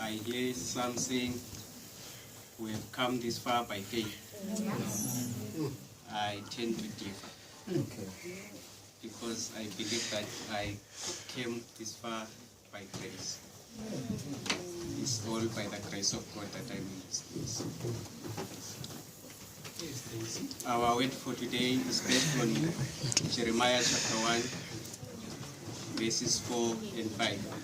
I hear some saying we have come this far by faith. I tend to differ. Because I believe that I came this far by grace. It's all by the grace of God that I'm in this place. Our word for today is based on Jeremiah chapter 1, verses 4 and 5.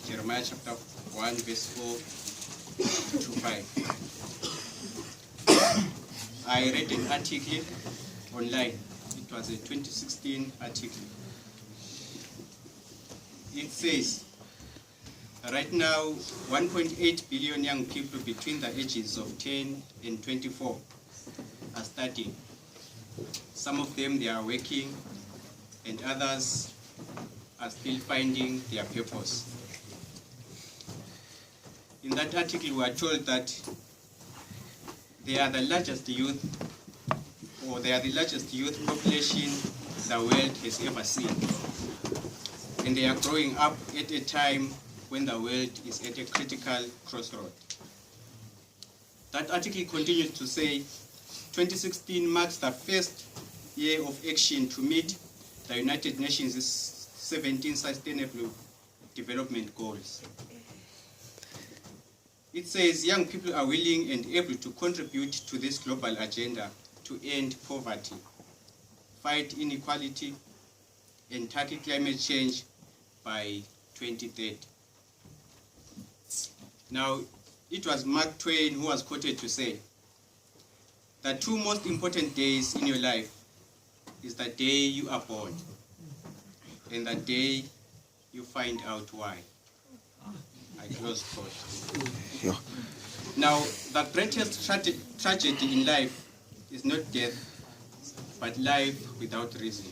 Jeremiah chapter 1, verse 4 to 5. I read an article online. It was a 2016 article. It says, right now, 1.8 billion young people between the ages of 10 and 24 are studying. Some of them, they are working, and others are still finding their purpose. In that article, we are told that they are the largest youth population the world has ever seen. And they are growing up at a time when the world is at a critical crossroad. That article continues to say, 2016 marks the first year of action to meet the United Nations' 17 Sustainable Development Goals. It says young people are willing and able to contribute to this global agenda to end poverty, fight inequality, and tackle climate change by 2030. Now, it was Mark Twain who was quoted to say, the two most important days in your life is the day you are born and the day you find out why. I close quote. Yeah. Now, the greatest tragedy in life is not death, but life without reason.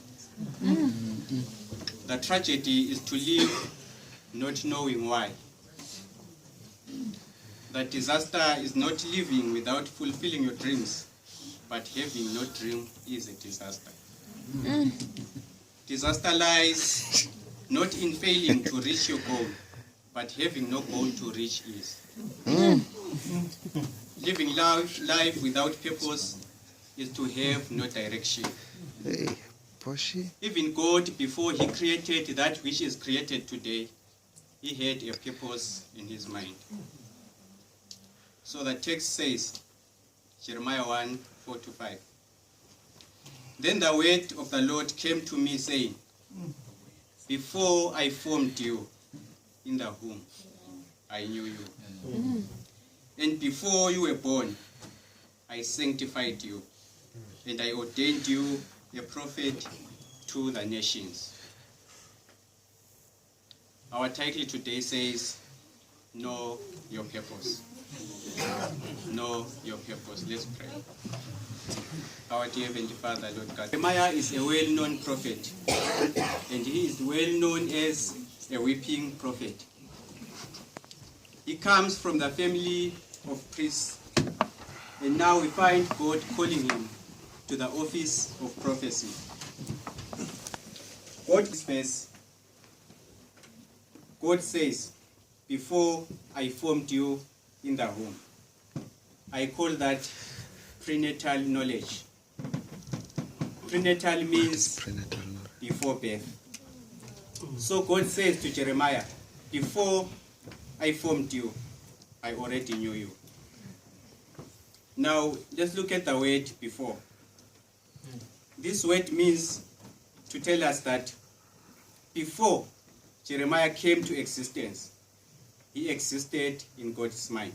The tragedy is to live not knowing why. The disaster is not living without fulfilling your dreams, but having no dream is a disaster. Disaster lies not in failing to reach your goal, but having no goal to reach is. Living life without purpose is to have no direction. Even God, before he created that which is created today, he had a purpose in his mind. So the text says, Jeremiah 1, 4 to 5. Then the word of the Lord came to me, saying, before I formed you in the womb, I knew you. And before you were born, I sanctified you, and I ordained you a prophet to the nations. Our title today says, Know Your Purpose. Know your purpose. Let's pray. Our dear Heavenly Father, Lord God. Jeremiah is a well-known prophet, and he is well-known as a weeping prophet. He comes from the family of priests, and now we find God calling him to the office of prophecy. God says, before I formed you in the womb. I call that prenatal knowledge. Prenatal means before birth. So God says to Jeremiah, before I formed you, I already knew you. Now, let's look at the word before. This word means to tell us that before Jeremiah came to existence, he existed in God's mind.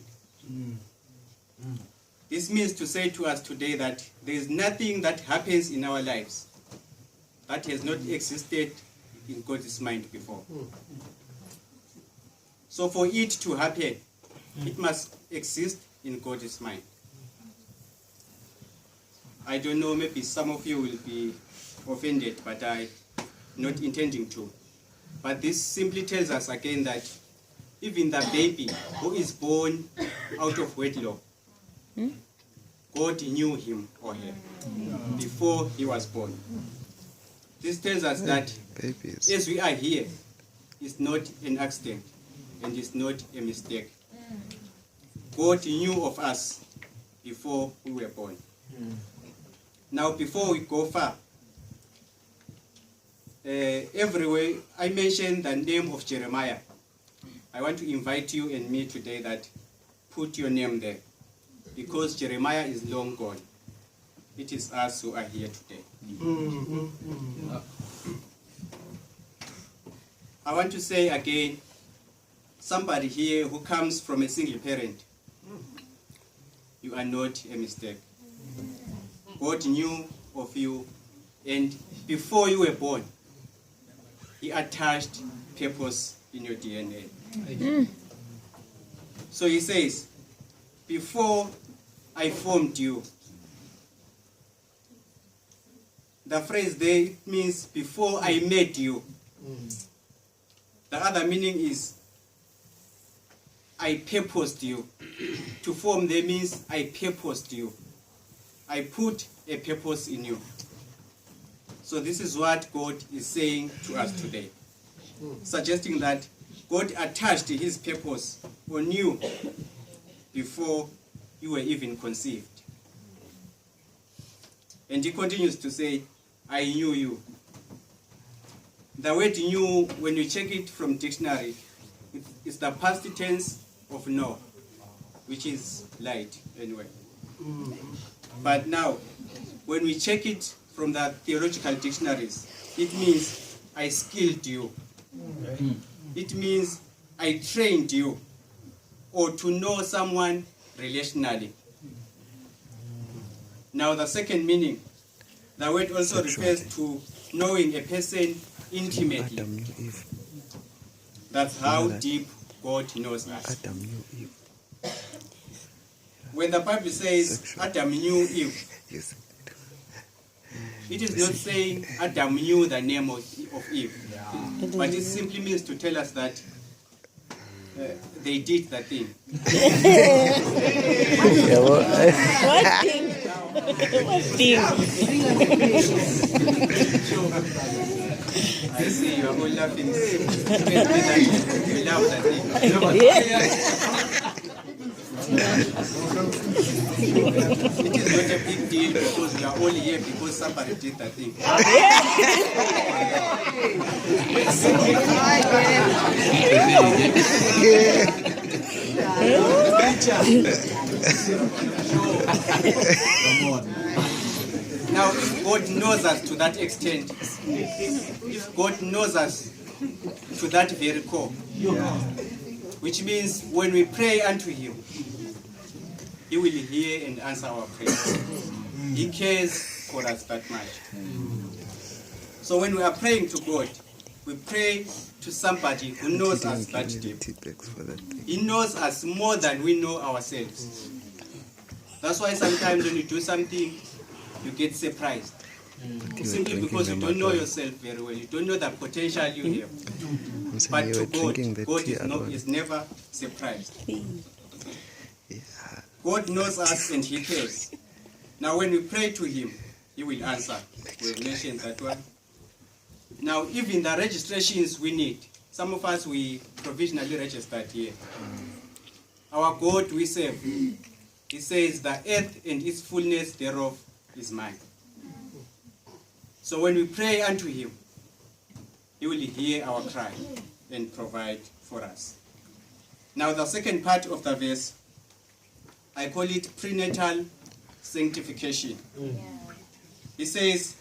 This means to say to us today that there is nothing that happens in our lives that has not existed in God's mind before. So for it to happen, it must exist in God's mind. I don't know, maybe some of you will be offended, but I'm not intending to. But this simply tells us again that even the baby who is born out of wedlock, God knew him or her before he was born. This tells us that as we are here, it's not an accident. and it's not a mistake. God knew of us before we were born. Now, before we go far, everywhere I mentioned the name of Jeremiah. I want to invite you and me today that put your name there, because Jeremiah is long gone. It is us who are here today. I want to say again, somebody here who comes from a single parent, you are not a mistake. God knew of you, and before you were born, He attached purpose in your DNA. So He says, before I formed you. The phrase there means before I made you. The other meaning is I purposed you. To form there means I purposed you. I put a purpose in you. So this is what God is saying to us today, suggesting that God attached His purpose on you before you were even conceived. And He continues to say, I knew you. The word knew, when you check it from dictionary, it's the past tense of know, which is light anyway. But now, when we check it from the theological dictionaries, it means I skilled you. It means I trained you, or to know someone relationally. Now the second meaning, the word also refers to knowing a person intimately. That's how deep God knows us. When the Bible says Adam knew Eve, it is not saying Adam knew the name of Eve, but it simply means to tell us that they did the thing. What thing? What thing? I see you are all laughing. You love that thing. It is not a big deal because we are all here because somebody did that thing. Now, if God knows us to that extent, if God knows us to that very core, which means when we pray unto Him, He will hear and answer our prayers. He cares for us that much. So when we are praying to God, we pray to somebody who knows us that deep. He knows us more than we know ourselves. That's why sometimes when you do something, you get surprised. Simply because you don't know yourself very well. You don't know the potential you have. But to God is never surprised. God knows us and He cares. Now when we pray to Him, He will answer. We've mentioned that one. Now even the registrations we need, some of us we provisionally registered here. Our God we serve, He says the earth and its fullness thereof is mine. So when we pray unto Him, He will hear our cry and provide for us. Now the second part of the verse, I call it prenatal sanctification. He says,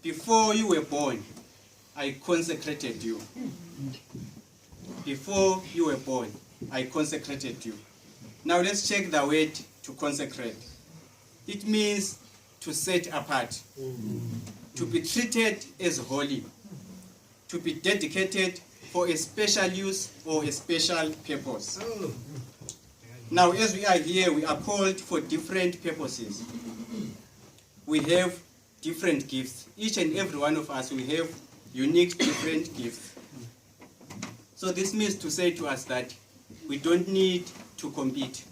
before you were born, I consecrated you. Before you were born, I consecrated you. Now let's check the word to consecrate. It means to set apart, to be treated as holy, to be dedicated for a special use or a special purpose. Now as we are here, we are called for different purposes. We have different gifts. Each and every one of us, we have unique different gifts. So this means to say to us that we don't need to compete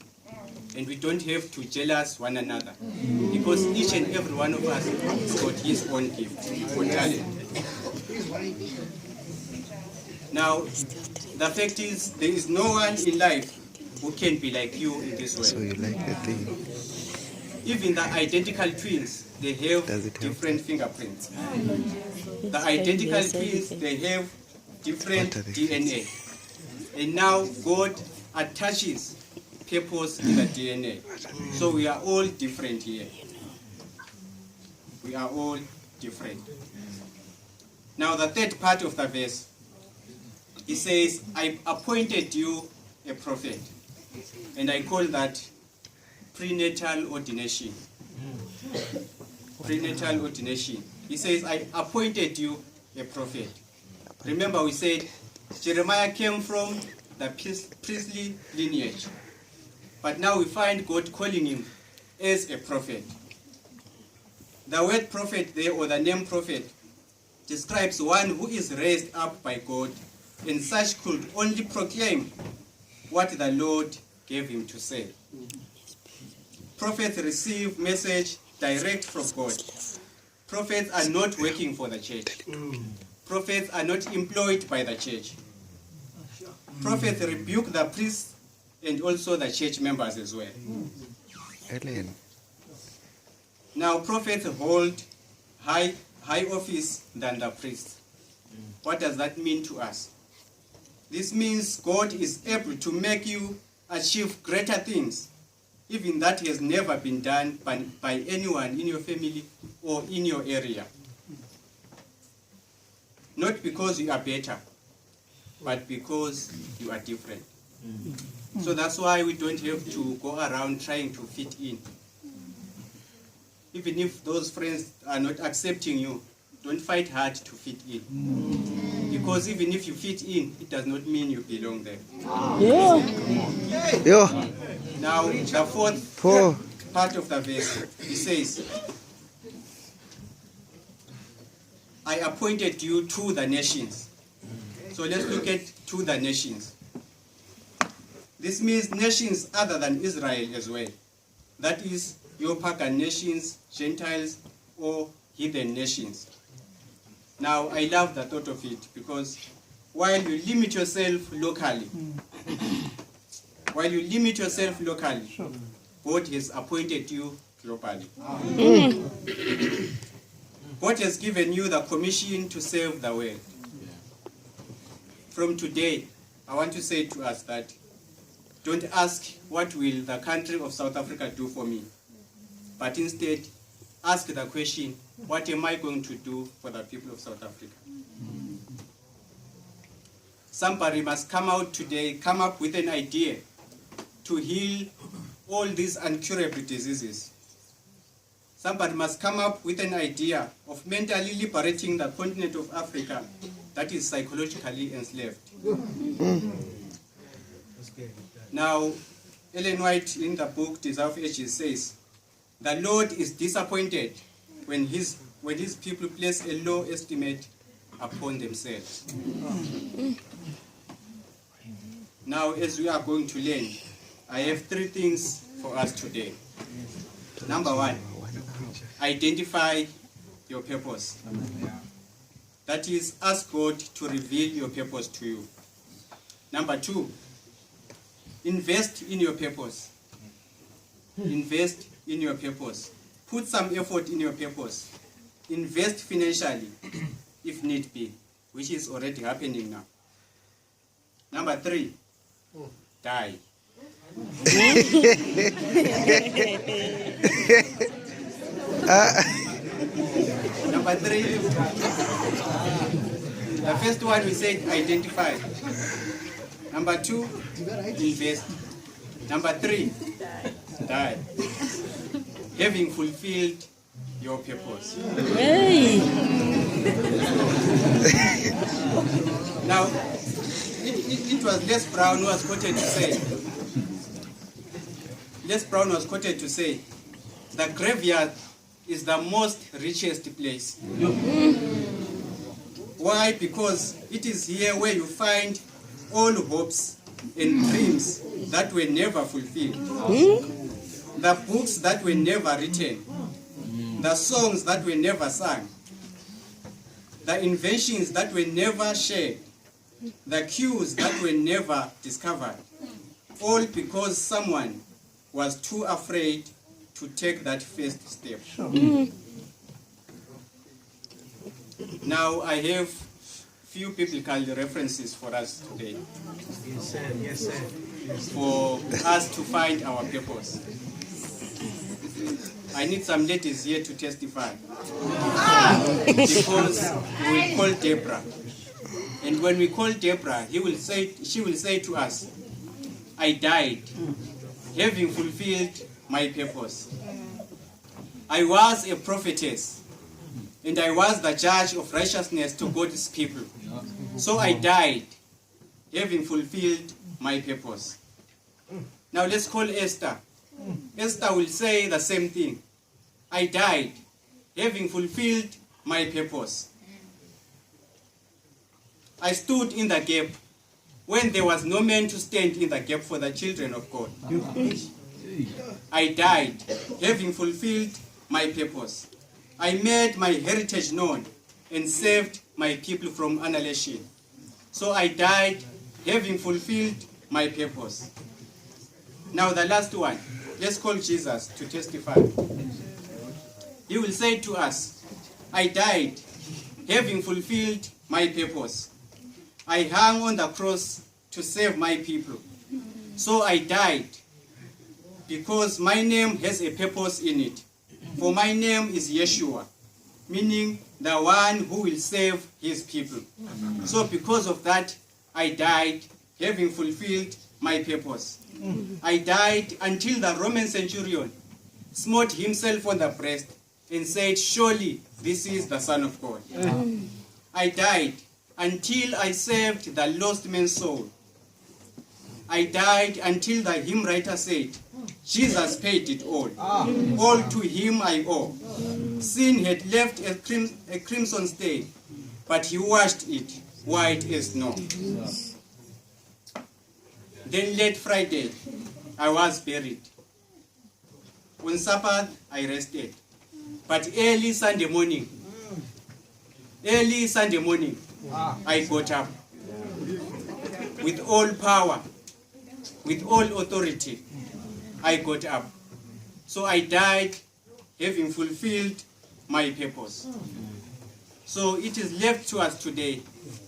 and we don't have to jealous one another, because each and every one of us has got his own gift or talent. Now, The fact is, there is no one in life who can be like you in this So way. you like the thing? Even the identical twins, they have Does it help? different fingerprints. The identical twins, they have different What are they? DNA. And now God attaches purpose in the DNA. So we are all different here. We are all different. Now the third part of the verse, it says, I appointed you a prophet. And I call that prenatal ordination. Prenatal ordination. He says, I appointed you a prophet. Remember we said Jeremiah came from the priestly lineage. But now we find God calling him as a prophet. The word prophet there, or the name prophet, describes one who is raised up by God, and such could only proclaim what the Lord gave him to say. Prophets receive message direct from God. Prophets are not working for the church. Prophets are not employed by the church. Prophets rebuke the priests and also the church members as well. Ellen. Now prophets hold high office than the priests. What does that mean to us? This means God is able to make you achieve greater things, even that has never been done by anyone in your family or in your area. Not because you are better, but because you are different. So that's why we don't have to go around trying to fit in. Even if those friends are not accepting you, don't fight hard to fit in. Because even if you fit in, it does not mean you belong there. Yo. Now, the fourth part of the verse, it says, I appointed you to the nations. So let's look at to the nations. This means nations other than Israel as well. That is, your pagan nations, Gentiles, or heathen nations. Now, I love the thought of it, because while you limit yourself locally, God has appointed you globally. God has given you the commission to serve the world. From today, I want to say to us that don't ask what will the country of South Africa do for me, but instead ask the question, what am I going to do for the people of South Africa? Somebody must come out today, come up with an idea to heal all these incurable diseases. Somebody must come up with an idea of mentally liberating the continent of Africa that is psychologically enslaved. Now, Ellen White in the book Desire of Ages says, the Lord is disappointed when his people place a low estimate upon themselves. Now, as we are going to learn, I have three things for us today. Number one, identify your purpose. That is, ask God to reveal your purpose to you. Number two, invest in your purpose. Invest in your purpose. Put some effort in your purpose. Invest financially, if need be, which is already happening now. Number three, die. Number three, the first one we said identify. Number two, invest. Number three, die. Having fulfilled your purpose. Hey. Now, it was Les Brown who was quoted to say, the graveyard is the most richest place. Why? Because it is here where you find all hopes and dreams that were never fulfilled. The books that were never written. The songs that were never sung. The inventions that were never shared. the cues that were never discovered, all because someone was too afraid to take that first step. Now I have few biblical references for us today. Yes, sir. Yes, sir. For us to find our purpose. I need some ladies here to testify. Because we'll call Deborah. And when we call Deborah, she will say to us, I died, having fulfilled my purpose. I was a prophetess, and I was the judge of righteousness to God's people. So I died, having fulfilled my purpose. Now let's call Esther. Esther will say the same thing. I died, having fulfilled my purpose. I stood in the gap when there was no man to stand in the gap for the children of God. I died, having fulfilled my purpose. I made my heritage known and saved my people from annihilation. So I died, having fulfilled my purpose. Now the last one, let's call Jesus to testify. He will say to us, I died, having fulfilled my purpose. I hung on the cross to save my people. So I died, because my name has a purpose in it. For my name is Yeshua, meaning the one who will save his people. So because of that, I died, having fulfilled my purpose. I died until the Roman centurion smote himself on the breast and said, surely this is the Son of God. I died until I saved the lost man's soul. I died until the hymn writer said, Jesus paid it all. All to him I owe. Sin had left a crimson stain, but he washed it white as snow. Then late Friday, I was buried. On Sabbath, I rested. But early Sunday morning, I got up. With all power, with all authority, I got up. So I died, having fulfilled my purpose. So it is left to us today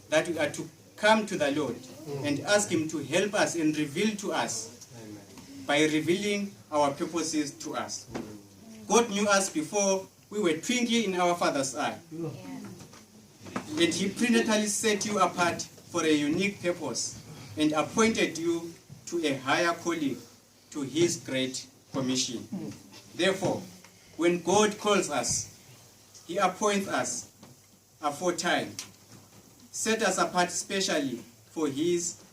that we are to come to the Lord and ask him to help us and reveal to us by revealing our purposes to us. God knew us before we were twinkling in our Father's eye. And he prenatally set you apart for a unique purpose and appointed you to a higher calling, to his great commission. Therefore, when God calls us, he appoints us aforetime, set us apart specially for his